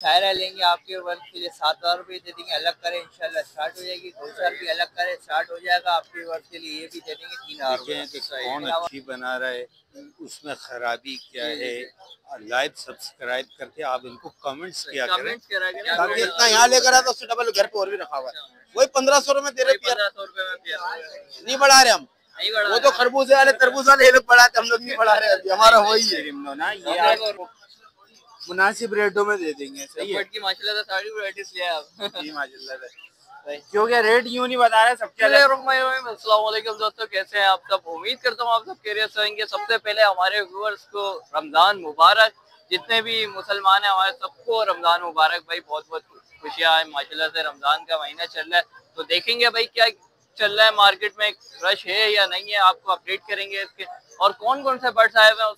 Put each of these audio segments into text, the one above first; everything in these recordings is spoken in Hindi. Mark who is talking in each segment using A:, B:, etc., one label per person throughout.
A: शायरा लेंगे आपके वर्क के लिए 7,000 रुपये दे देंगे, अलग करें इंशाल्लाह स्टार्ट हो जाएगी। 2,000 रुपये अलग करें स्टार्ट हो जाएगा आपके वर्क के लिए, ये भी दे देंगे 3,000 रुपये।
B: देखें कि कौन अच्छी बना रहा है, उसमें खराबी क्या है। लाइक सब्सक्राइब करके आप इनको कमेंट्स किया करें
A: ताकि इतना यहाँ लेकर आता उससे डबल घर पे और भी रखा हुआ है। वही 1,500 में दे रहे, 1,500 नहीं बढ़ा रहे हम। वो तो खरबूजे वाले तरबूज वाले ये लोग बढ़ाते, हम लोग नहीं बढ़ा रहे अभी, हमारा वही है
B: ना। ये आपको मुनासिब रेटों में दे देंगे। सही है
A: की माशाल्लाह से सारी वैरायटीज लिया आप
B: जी माशाल्लाह से। क्योंकि रेट यूं नहीं बता रहे सबके अलग।
A: अस्सलाम वालेकुम दोस्तों, कैसे हैं आप सब? उम्मीद करता हूँ आप सब खैरियत से होंगे। सबसे पहले हमारे व्यूअर्स को रमजान मुबारक। जितने भी मुसलमान हैं हमारे सबको रमजान मुबारक भाई। बहुत बहुत खुशियाँ हैं माशाल्लाह से। रमजान का महीना चल रहा है तो देखेंगे भाई क्या चल रहा है मार्केट में, रश है या नहीं है, आपको अपडेट करेंगे इसके। और कौन कौन से बर्ड्स आए हुए हैं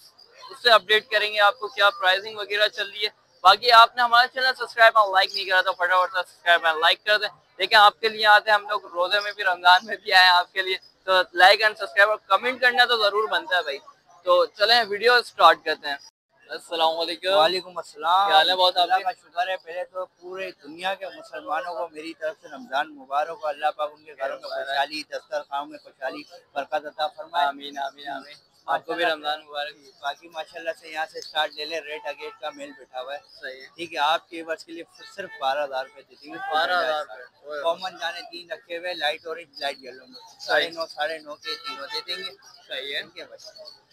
A: उससे अपडेट करेंगे आपको, क्या प्राइसिंग वगैरह चल रही है। बाकी आपने हमारा चैनल सब्सक्राइब और लाइक नहीं करा तो फटाफट सब्सक्राइब और लाइक कर दें। लेकिन आपके लिए आते हैं हम लोग, रोजे में भी रमजान में भी आए हैं आपके लिए, तो लाइक एंड सब्सक्राइब और कमेंट करना तो जरूर बनता है भाई। तो चलें वीडियो स्टार्ट करते हैं। अस्सलाम वालेकुम। वालेकुम अस्सलाम। क्या हाल है? बहुत अल्लाह का शुक्र है। पहले तो पूरे दुनिया के मुसलमानों को मेरी तरफ से रमजान मुबारक हो। अल्लाह पाक उनके घरों में खुशहाली, दस्तरखान में खुशहाली, बरकत अता फरमाए। आमीन आमीन आमीन। आपको भी रमजान मुबारक। बाकी माशाल्लाह से यहाँ से स्टार्ट ले ले। रेट अगेट का मेल बैठा हुआ है। सही है, ठीक है। आपके बस के लिए सिर्फ 12,000 रुपए दे देंगे। 12,000 रुपए कॉमन जाने 3 रखे हुए, लाइट ऑरेंज लाइट येलो में 9.5 के तीनों दे देंगे। सही है, ठीक है भाई।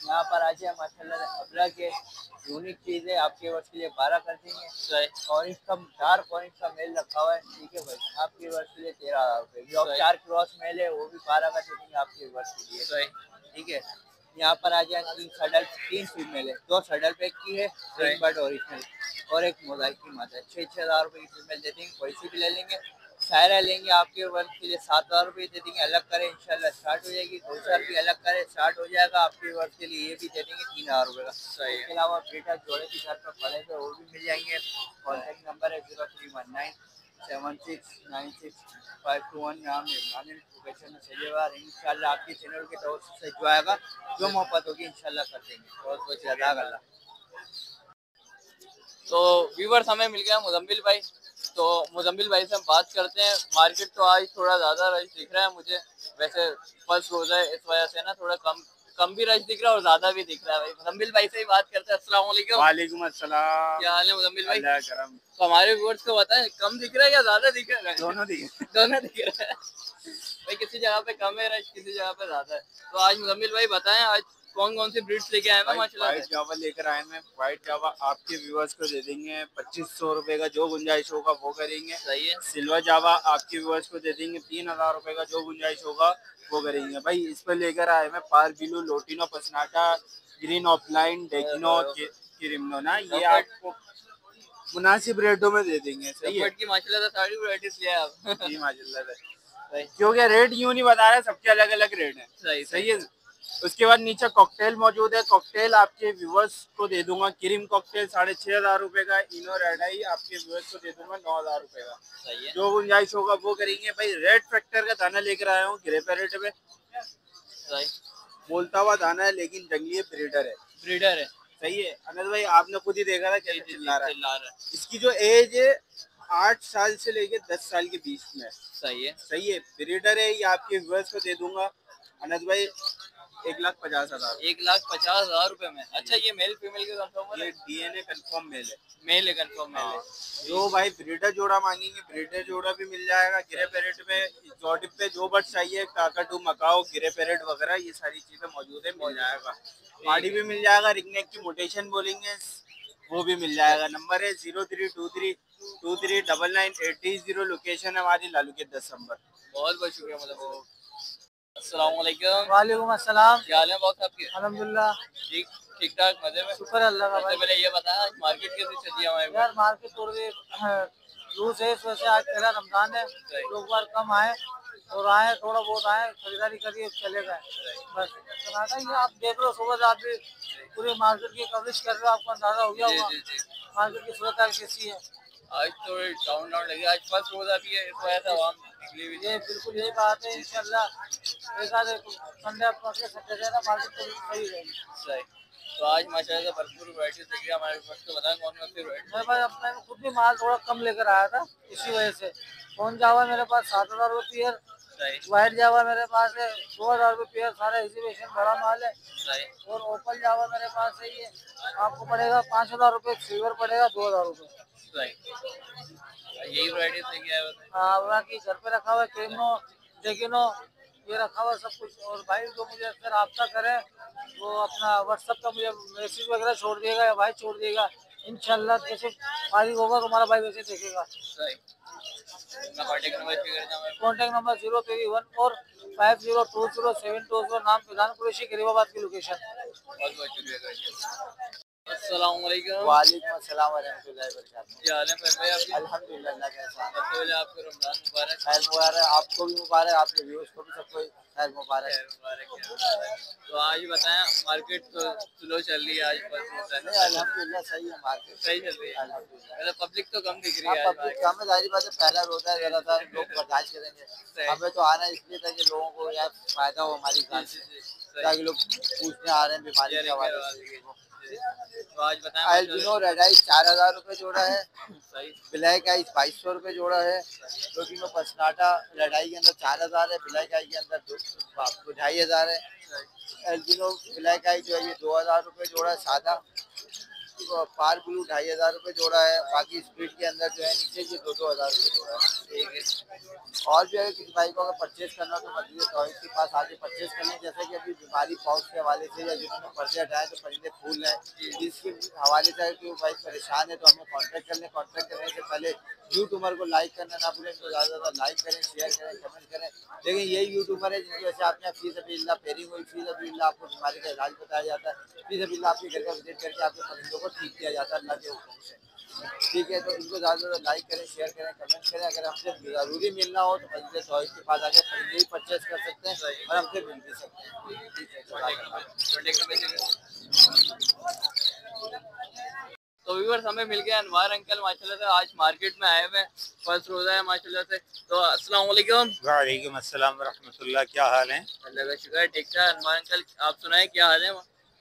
A: यहाँ पर आ जाए माशाल्लाह अबला के यूनिक चीज है, आपके वर्ष के लिए 12 कर देंगे। और इसका डार्क ऑरेंज का मेल रखा हुआ है, ठीक है भाई। आपके वर्ष के लिए 13,000 रुपए। और 4 क्रॉस मेल है वो भी 12 का दे देंगे आपके वर्ष के लिए, ठीक है। यहाँ पर आ जाए 3 फीमेल है, 2 सडल पैक की है, रिंग बर्ड ओरिजिनल और एक मोबाइल की माता है। 6,000 रुपए की फीमेल दे देंगे, वैसे भी ले लेंगे। शायरा लेंगे आपके वर्क के लिए 7,000 रुपये दे देंगे, अलग करें इंशाल्लाह स्टार्ट हो जाएगी। 2,000 रुपये अलग करें स्टार्ट हो जाएगा आपके वर्क के लिए, ये भी दे देंगे 3,000 रुपये का। इसके अलावा बेटा जोड़े की घर पर पड़े थे वो भी मिल जाएंगे। कॉन्टैक्ट नंबर है 0319769651। यहाँ मेहमान लोकेशन में सजेवार इंशाल्लाह आपके चैनल की तरफ से जो आएगा जो मोहब्बत होगी इंशाल्लाह कर देंगे। बहुत बहुत ज़्यादा। तो व्यूवर्स हमें मिल गया मुजम्मिल भाई, तो मुजम्मिल भाई से हम बात करते हैं। मार्केट तो आज थोड़ा ज़्यादा रश दिख रहा है मुझे, वैसे फर्स्ट रोज़ा है इस वजह से ना थोड़ा कम भी रश दिख रहा है और ज़्यादा भी दिख रहा है भाई। मुजम्मिल भाई से ही बात करते हैं। अस्सलाम वालेकुम।
B: वालेकुम अस्सलाम।
A: क्या हाल है मुजम्मिल भाई?
B: अल्लाह करम।
A: तो हमारे व्यूवर्स को बताएं, कम दिख रहा है या ज़्यादा दिख रहा है?
B: दोनों दिख
A: दोनों दिख रहा है भाई। किसी जगह पे कम है रश, किसी जगह पे ज़्यादा है। तो आज मुजम्मिल भाई बताएं आज कौन कौन सी ब्रीड्स लेके आए हैं माशाल्लाह?
B: व्हाइट जावा लेकर आए हैं। व्हाइट जावा आपके व्यूअर्स को दे देंगे 2,500 रुपए का, जो गुंजाइश होगा वो करेंगे।
A: सही है।
B: सिल्वर जावा आपके व्यूअर्स को दे देंगे 3,000 रुपए का, जो गुंजाइश होगा वो करेंगे भाई। इस पर लेकर आए हैं पार बिलू, लोटिनो, पसनाटा, ग्रीन ऑफलाइन, डेकिनो, किरिमनो ना। ये आपको मुनासिब रेटों में दे देंगे। सही है
A: की माशाल्लाह से सारी वैरायटीज लिया आप
B: जी माशाल्लाह से। क्योंकि रेट यूं नहीं बता रहे, सबके अलग अलग रेट है। सही है। उसके बाद नीचे कॉकटेल मौजूद है। कॉकटेल आपके व्यूवर्स को दे दूंगा क्रीम कॉकटेल 6,500 रुपए का। इनो रेड आई आपके व्यूवर्स को दे दूंगा 9,000 रुपए का।
A: सही है।
B: जो गुंजाइश होगा वो करेंगे भाई। रेड फैक्टर का दाना लेकर आया हूँ ग्रे पैरेट में।
A: सही।
B: बोलता हुआ दाना है लेकिन जंगली ब्रीडर है।
A: ब्रीडर है।
B: सही है अनंत भाई, आपने खुद ही देखा था कैसे चिल्ला रहा है। इसकी जो एज है 8 साल से लेके 10 साल के बीच में।
A: सही है।
B: सही है, ब्रीडर है। ये आपके व्यूअर्स को दे दूंगा अनंत भाई 1,50,000।
A: 1,50,000 रुपए में। अच्छा ये मेल फीमेल के कंफर्म है?
B: ये डीएनए कंफर्म मेल है।
A: मेल है, कंफर्म मेल है।
B: जो भाई ब्रीडर जोड़ा मांगेंगे ब्रीडर जोड़ा भी मिल जाएगा। ग्रे पैरेट में एक्सोटिक पे जो बर्ड चाहिए, काकाटू, मकाओ, ग्रे पैरेट वगैरह ये सारी चीजें मौजूद है, मिल जाएगा। पार्टी भी मिल जाएगा। रिंगनेक की मोटेशन बोलेंगे वो भी मिल जाएगा। नंबर है 032323999830। लोकेशन है हमारी लालू के 10 नंबर।
A: बहुत बहुत शुक्रिया मतलब। अस्सलाम वालेकुम। वालेकुम अस्सलाम। क्या हाल है बहुत आपके? अल्हम्दुलिल्लाह ठीक ठीक ठाक, मजे में। शुक्र अल्लाह का भाई। पहले ये बताया आज मार्केट कैसे चल रही है हमारे? यार मार्केट थोड़ी लूज है, इस वजह से आज पहला रमजान है, लोग बार कम आए और आए थोड़ा बहुत आए, खरीदारी करिए चले गए बस। ये आप देख लो, सुबह से आप भी पूरी मार्केट की कवरेज कर रहे हो, आपको अंदाजा हो गया होगा मार्केट की सूरत कैसी है। आज तो डाउन लगे, आज फर्स्ट रोजा भी है इस वजह से आवाम निकली हुई है। बिल्कुल यही बात है। इंशाल्लाह संडे पकड़ सकते थे ना, मार्केट तो सही रहेगी। सही। तो आज माशाल्लाह से भरपूर वैरायटी दिख रही है हमारे पास। तो बताएं कौन कौन सी वैरायटी?
C: मेरे पास अपने खुद भी माल थोड़ा कम लेकर आया था, इसी वजह से। कौन जावा मेरे पास 7,000 रुपये पेयर, व्हाइट जावा मेरे पास है 2,000 रुपये पेयर, सारा एग्जीबिशन बड़ा माल है। और ओपल जावा मेरे पास है, ये आपको पड़ेगा 5,000 रुपये, सिल्वर पड़ेगा 2,000 रुपये।
A: यही वैरायटी से क्या है?
C: हाँ, बाकी घर पे रखा हुआ है क्रीमो, डेगिनो, ये रखा हुआ सब कुछ। और भाई जो मुझे अगर रब्ता करे वो अपना व्हाट्सएप का मुझे मैसेज वगैरह छोड़ दिएगा या भाई छोड़ दिएगा, इंशाल्लाह जैसे फारिग होगा तुम्हारा भाई वैसे देखेगा। कॉन्टेक्ट नंबर 03145020720, नाम प्रधान कुरैशी, गरीबाबाद की लोकेशन।
A: अस्सलाम वालेकुम।
C: वालेकुम अस्सलाम वरहमतुल्लाहि वबरकातुहू।
A: क्या हाल है भाई? आप
C: अल्हम्दुलिल्लाह, अल्लाह का एहसान है।
A: सबसे पहले आपको रमजान मुबारक।
C: खैर मुबारक, आपको भी मुबारक, आपके व्यूअर्स को भी सबको खैर मुबारक।
A: तो आज बताएं, मार्केट तो स्लो चल रही है आज?
C: नहीं, अल्हम्दुलिल्लाह सही है, मार्केट
A: सही चल रही है
C: अल्हम्दुलिल्लाह।
A: पब्लिक तो कम दिख रही
C: हाँ,
A: है
C: पब्लिक कम है, जाहिर बात है, पहला रोजा है, जरा सा लोग बर्दाश्त करेंगे। हमें तो आना इसलिए था कि लोगों को यार फायदा हो हमारी दुकान से, ताकि लोग पूछने आ रहे हैं बीमारी के हवाले से।
A: तो आज बताएं,
C: अल्बिनो रेड आइस 4,000 रुपये जोड़ा है, ब्लैक आइस 2,200 रुपये जोड़ा है। प्रोटिनो पसनाटा रेड आई के अंदर 4,000 है, ब्लैक आई के अंदर 2,500 है। एल्बिनो ब्लैक आई जो है ये 2,000 रुपये जोड़ा है सादा। पार ब्लू 2,500 रुपये जोड़ा है। बाकी स्पीड के अंदर जो है नीचे ये 2,000 रुपये जोड़ा है। ठीक है। और भी अगर किसी भाई को अगर परचेज करना हो तो मस्जिद तौहीद के पास आके परचेज कर लें। जैसे कि अभी बीमारी पौष के हवाले से या जिन्होंने पर्दे हटाए तो परिंदे फूल रहे हैं, इसके हवाले से कि भाई परेशान है तो हमें कॉन्टैक्ट कर लें। कॉन्टैक्ट करने से पहले यूट्यूबर को लाइक करना ना भूलें, इनको ज़्यादा से ज़्यादा लाइक करें, शेयर करें, कमेंट करें। लेकिन यही यूट्यूबर है जिनकी वजह से आपके यहाँ फीसबिल्लाह पेयरिंग हुई, फीसबिल्लाह आपको बीमारी का इलाज बताया जाता है, फीसबिल्लाह आपके घर का विजिट करके आपके परिंदों को ठीक किया जाता है अल्लाह के हुक्म से। ठीक है, तो इनको ज़्यादा से ज़्यादा लाइक करें, शेयर करें, कमेंट करें। अगर हमसे ज़रूरी मिलना हो तो मस्जिद तौहीद के पास आके परिंदे ही परचेज कर सकते हैं और हमसे मिल भी सकते हैं। ठीक है,
A: तो व्यूअर्स हमें मिल गया अनवार अंकल माशाल्लाह से, आज मार्केट में आए हुए हैं, फर्स्ट रोजा है माशाल्लाह से। तो अस्सलाम वालेकुम।
D: वालेकुम अस्सलाम रहमतुल्लाह, क्या हाल है?
A: अल्लाह का शुक्र है, ठीक है। अनवार अंकल आप सुनाए क्या हाल है?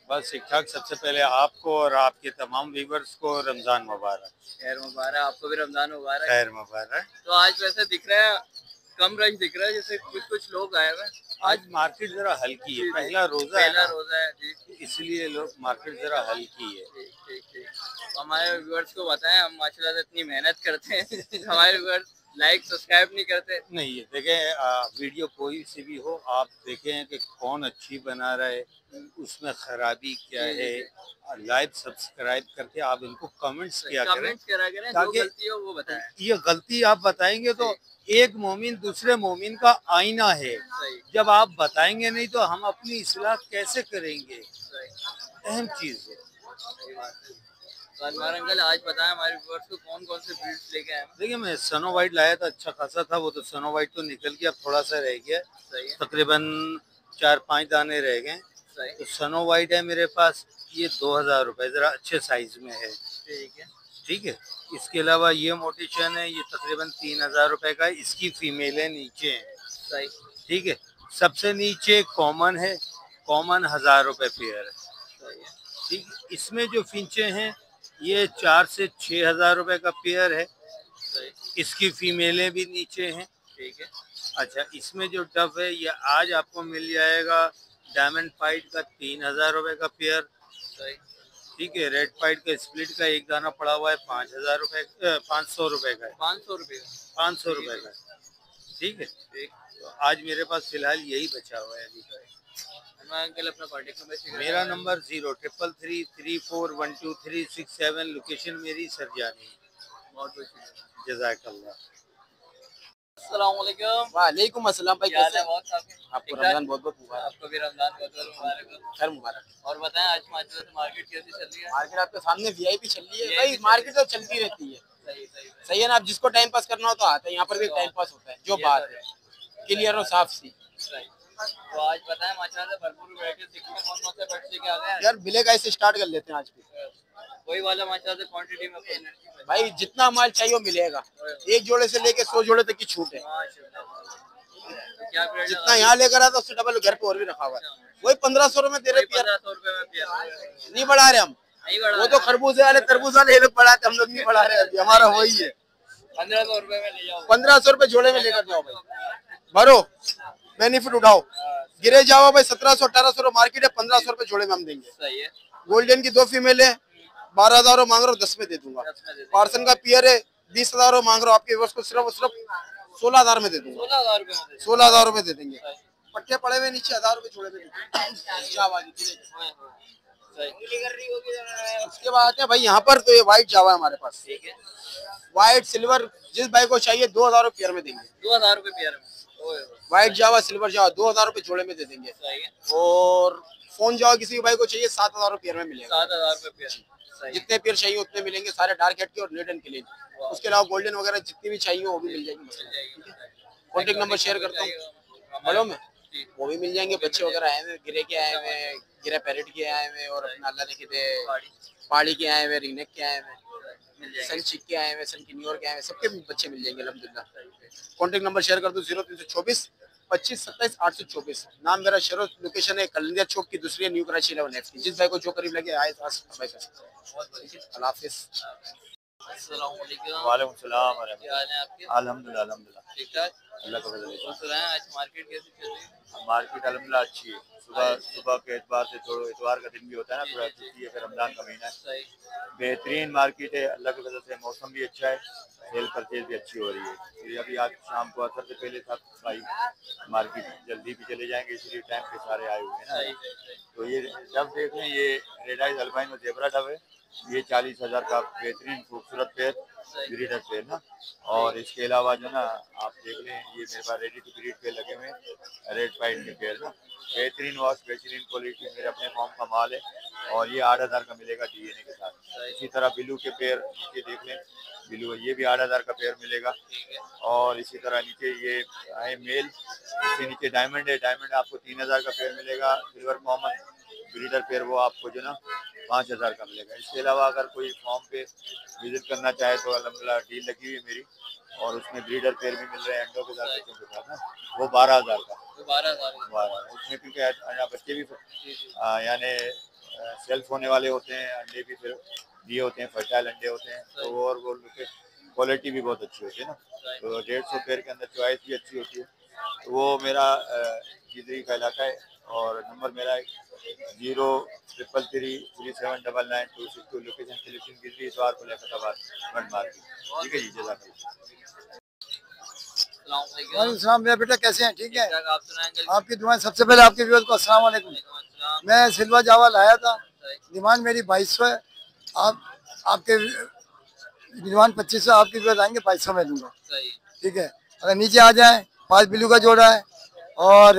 D: बस ठीक ठाक। सबसे पहले आपको और आपके तमाम व्यूवर्स को रमज़ान मुबारक।
A: खैर मुबारक, आपको भी रमजान मुबारक।
D: खैर मुबारक।
A: तो आज वैसे दिख रहा है कम रश दिख रहा है, जैसे कुछ लोग आए हुए हैं।
D: आज मार्केट जरा हल्की है, पहला रोजा है, इसलिए लोग मार्केट जरा हल्की है।
A: ठीक। हमारे व्यूअर्स को बताएं, हम माशाल्लाह से इतनी मेहनत करते हैं हमारे व्यूअर्स लाइक सब्सक्राइब नहीं करते।
D: नहीं, देखें वीडियो कोई सी भी हो, आप देखें कि कौन अच्छी बना रहा है, उसमें खराबी क्या है, लाइक सब्सक्राइब करके आप इनको कमेंट्स किया करें,
A: ताकि गलती हो वो बताएं।
D: ये गलती आप बताएंगे तो एक मोमिन दूसरे मोमिन का आईना है, जब आप बताएंगे नहीं तो हम अपनी इस्लाह कैसे करेंगे, अहम चीज है।
A: तो अनवर अंकल आज बताएं हमारे व्यूअर्स को कौन कौन से ब्रीड्स लेके आए हैं?
D: देखिए, मैं सनो वाइट लाया था, अच्छा खासा था वो, तो सनो वाइट तो निकल गया, अब थोड़ा सा रह गया, तकरीबन 4-5 दाने रह गए। तो सनो वाइट है मेरे पास, ये 2,000 रुपये, जरा अच्छे साइज में है। ठीक है। इसके अलावा ये मोटिशन है, ये तकरीबन 3,000 रुपये का है, इसकी फीमेलें नीचे हैं। ठीक है। सबसे नीचे कॉमन है, कॉमन 1,000 रुपये पेयर है। ठीक। इसमें जो फिंचे हैं ये 4 से 6,000 रुपये का पेयर है, इसकी फीमेलें भी नीचे हैं।
A: ठीक है।
D: अच्छा, इसमें जो डब है ये आज आपको मिल जाएगा डायमंड फाइट का 3,000 रुपये का पेयर। ठीक है। रेड फाइट का स्प्लिट का एक दाना पड़ा हुआ है 5,000 रुपये, 500 रुपये का है। 500 रुपये का। ठीक है। तो आज मेरे पास फिलहाल यही बचा हुआ है अभी।
A: अंकल अपना कॉन्टेक्ट नंबर?
D: मेरा नंबर 0333412367, लोकेशन मेरी सरजानी।
A: बहुत बहुत शुक्रिया,
D: जज़ाकल्लाह।
A: अस्सलाम वालेकुम।
C: वालेकुम अस्सलाम भाई, कैसे हैं?
A: आपको
C: रमजान बहुत बहुत मुबारक।
A: आपको भी रमजान बहुत बहुत मुबारक।
C: खैर मुबारक।
A: और बताएं आज मार्केट कैसी चल रही है?
C: मार्केट आपके सामने वीआईपी चल रही है भाई, मार्केट तो चलती रहती है। सही है ना, आप जिसको टाइम पास करना हो तो आता है, यहाँ पर भी टाइम पास होता है, जो बात है क्लियर और साफ सी।
A: तो आज बताएं माशाल्लाह से भरपूर वैरायटी दिखी है, कौन कौन से बच्चे के आ गए हैं?
C: यार ब्लैक आइस से स्टार्ट कर लेते हैं आज भी।
A: वही वाला माशाल्लाह से क्वांटिटी में
C: भाई जितना माल चाहिए वो मिलेगा, एक जोड़े से लेके 100 जोड़े तक की छूट है।
A: क्या
C: जितना यहाँ लेकर आता उससे डबल घर पे और भी रखा हुआ है,
E: वही 1500 रुपए दे रहे पेयर।
A: 1500 रुपए में पेयर
E: नहीं बढ़ा रहे हम, वो तो खरबूजे वाले तरबूज वाले ये लोग बढ़ाते, हम लोग नहीं बढ़ा रहे अभी, हमारा वही है।
A: 1500 रुपए में ले जाओ,
E: 1500 रुपए जोड़े में लेकर जाओ भाई, भरो बेनिफिट उठाओ। गिरे जाओ भाई 1700-1800 रुपए मार्केट है, 1500 रुपए जोड़े में हम देंगे।
A: सही है।
E: गोल्डन की 2 फीमेल है, 12,000 मांग रहा हूँ, 10 में दे दूंगा। पार्सन का पियर है, 20,000 मांग रहा हूँ, आपके वर्ष को सिर्फ 16,000 में दे दूंगा।
A: 16,000 रुपए में
E: 16,000 रुपए दे देंगे। पट्टे पड़े हुए नीचे 1000 रुपए जोड़े में। उसके बाद आते हैं भाई यहाँ पर, तो ये व्हाइट जावा है हमारे पास।
A: ठीक है,
E: व्हाइट सिल्वर जिस भाई को चाहिए 2,000 रुपए पेयर में देंगे।
A: 2000 रुपए पेयर में
E: व्हाइट जावा सिल्वर जावा 2,000 रुपए जोड़े में दे देंगे।
A: सही है।
E: और फोन जावा किसी भाई को चाहिए 7,000 रुपए पेयर में मिलेगा।
A: 7,000 रुपए पेयर।
E: जितने पेयर चाहिए उतने मिलेंगे, सारे डार्क हेड के और रेड एंड क्लीन। उसके अलावा गोल्डन वगैरह जितनी भी चाहिए वो भी मिल जाएगी। कॉन्टेक्ट नंबर शेयर करता हूँ बड़ों में, वो भी मिल जाएंगे। बच्चे वगैरह आए हुए, गिरे के आए हुए, गिरे पैरेट के आए हुए, और अपना अल्लाह ने किते पहाड़ी के आए हुए, रिंगनेक के आए हुए, सन चिक के आए हुए, सन किन्योर के आए हुए, सबके बच्चे मिल जाएंगे अल्हम्दुलिल्लाह। कॉन्टेक्ट नंबर शेयर कर दूं 0324 25 27 824। नाम मेरा शरोज, लोकेशन है कलिंदिया चौक की दूसरी न्यू कराची 11F की। जिस भाई को जो करीब लगे आए भाई कर सकते हैं। अल्लाह हाफिज़।
A: अस्सलाम वालेकुम।
F: वालेकुम सलाम।
A: क्या हाल है आपके?
F: अल्हम्दुलिल्लाह अल्हम्दुलिल्लाह
A: ठीक ठाक।
F: अल्लाह का फजल है।
A: तो आज मार्केट कैसी चल रही है?
F: मार्केट अल्हम्दुलिल्लाह अच्छी है। सुबह के एतबार से, थोड़ा इतवार का दिन भी होता है ना, थोड़ा छुट्टी है, फिर रमजान का महीना है। बेहतरीन मार्केट है अल्लाह की वजह से। मौसम भी अच्छा है, सेल परचेज भी अच्छी हो रही है। फिर अभी आज शाम को असर से पहले था भाई मार्केट जल्दी भी चले जाएंगे, इसलिए टाइम पे सारे आए हुए हैं ना। तो ये डब देख लें, ये red eyes albino zebra dub है। ये 40,000 का बेहतरीन खूबसूरत पेयर, ब्रीडर पेयर ना। और इसके अलावा जो ना आप देख लें, ये मेरे पास रेडी टू ब्रीड पे लगे हुए रेड वाइट के पेयर ना। बेहतरीन वॉश, बेहतरीन क्वालिटी, मेरे अपने फॉर्म का माल है। और ये 8,000 का मिलेगा डीएनए के साथ। इसी तरह बिलू के पेयर नीचे देख लें, बिलू ये भी 8,000 का पेयर मिलेगा। और इसी तरह नीचे ये है मेल, इसके नीचे डायमंड है, डायमंड आपको 3,000 का पेयर मिलेगा। सिल्वर कॉमन ब्रीडर पेयर वो आपको जो ना 5,000 का मिलेगा। इसके अलावा अगर कोई फॉर्म पे विजिट करना चाहे तो अल्हम्दुलिल्लाह डील लगी हुई है मेरी, और उसमें ब्रीडर पेयर भी मिल रहे हैं अंडों के साथ, बच्चों के साथ ना। वो 12,000 का, 12 उसमें, क्योंकि बच्चे भी यानी सेल्फ होने वाले होते हैं, अंडे भी फिर दिए होते हैं, फर्टाइल अंडे होते हैं। तो वो और वो क्वालिटी भी बहुत अच्छी होती है ना। तो 150 पेयर के अंदर चॉइस भी अच्छी होती है। तो वो मेरा जिदरी का इलाका है, और नंबर मेरा है 033337999262। लोकेशन सिलेक्शन गिरी इतवार को लेकर फ्रंट मार्केट। ठीक है जी,
E: वालेकुम मेरा बेटा, कैसे हैं? ठीक है,
A: आप सुनाएं?
E: आपकी दुआएं। सबसे पहले आपके व्यूअर्स को अस्सलाम वालेकुम। मैं सिल्वर जावा लाया था, डिमांड मेरी 2200 है। आपके डिमांड 2500, आपके व्यूअर्स आएंगे 2200 में दूंगा। ठीक है, अगर नीचे आ जाए, 5 बिलू का जोड़ा है और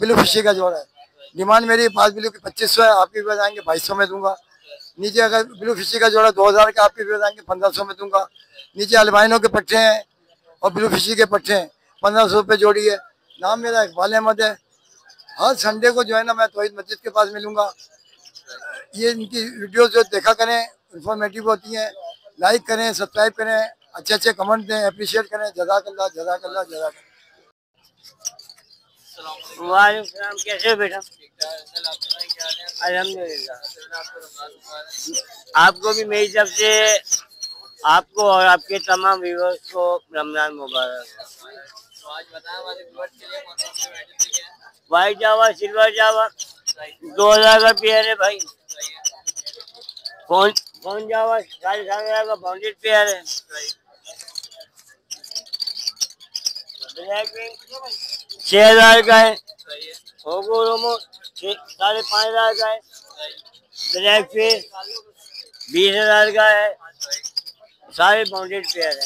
E: बिलू फिशी का जोड़ा है। डिमांड मेरी 5 बिलू की 2500 है, आपके व्यूअर्स आएंगे 2200 में दूंगा। नीचे अगर बिलू फिशी का जोड़ा 2000 का, आपके व्यूअर्स आएंगे 1500 में दूंगा। नीचे अल्बाइनो के पट्टे हैं और ब्लू फिशी के पट्टे हैं, 1500 रुपये जोड़ी है। नाम मेरा इकबाल अहमद है। हर संडे को जो है ना मैं तौहीद मस्जिद के पास मिलूंगा। ये इनकी वीडियोस जो देखा करें, इंफॉर्मेटिव होती हैं। लाइक करें, सब्सक्राइब करें, अच्छे अच्छे कमेंट दें, अप्रिशिएट करें। जज़ाकल्लाह जज़ाकल्लाह जज़ाकल्लाह।
G: वालेकुम सलाम, कैसे हो बेटा? अल्हम्दुलिल्लाह। आपको भी मेरी तरफ से, आपको और आपके तमाम व्यूअर्स को रमजान मुबारक। व्हाइट जावा, सिल्वर जावा 2000 का पेयर है भाई। कौन जावा 7,500 का बाउंडेड पेयर है। ब्लैक विंग 6,000 का है। होगो रोमो 5,500 का है। ब्लैक फिश 20,000 का है। सारे बाउंडेड पेयर है।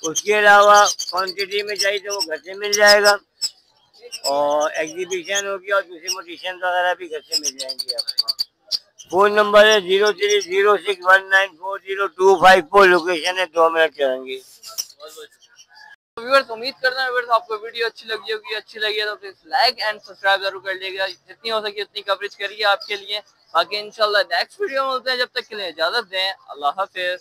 G: उसके अलावा क्वांटिटी में चाहिए तो वो घर से मिल जाएगा, और एग्जीबिशन होगी और दूसरी मोटिशन वगैरह भी घर से मिल जाएंगी आपको। फोन नंबर है 0306194025। लोकेशन है 2 मिनट चलेंगे।
A: व्यूअर्स, उम्मीद करना है व्यूअर्स आपको वीडियो अच्छी लगी होगी। अच्छी लगी है तो प्लीज लाइक एंड सब्सक्राइब जरूर कर लीजिएगा। जितनी हो सके उतनी कवरेज करिए आपके लिए। बाकी इंशाल्लाह नेक्स्ट वीडियो में मिलते हैं। जब तक के लिए इजाजत दें। अल्लाह हाफिज।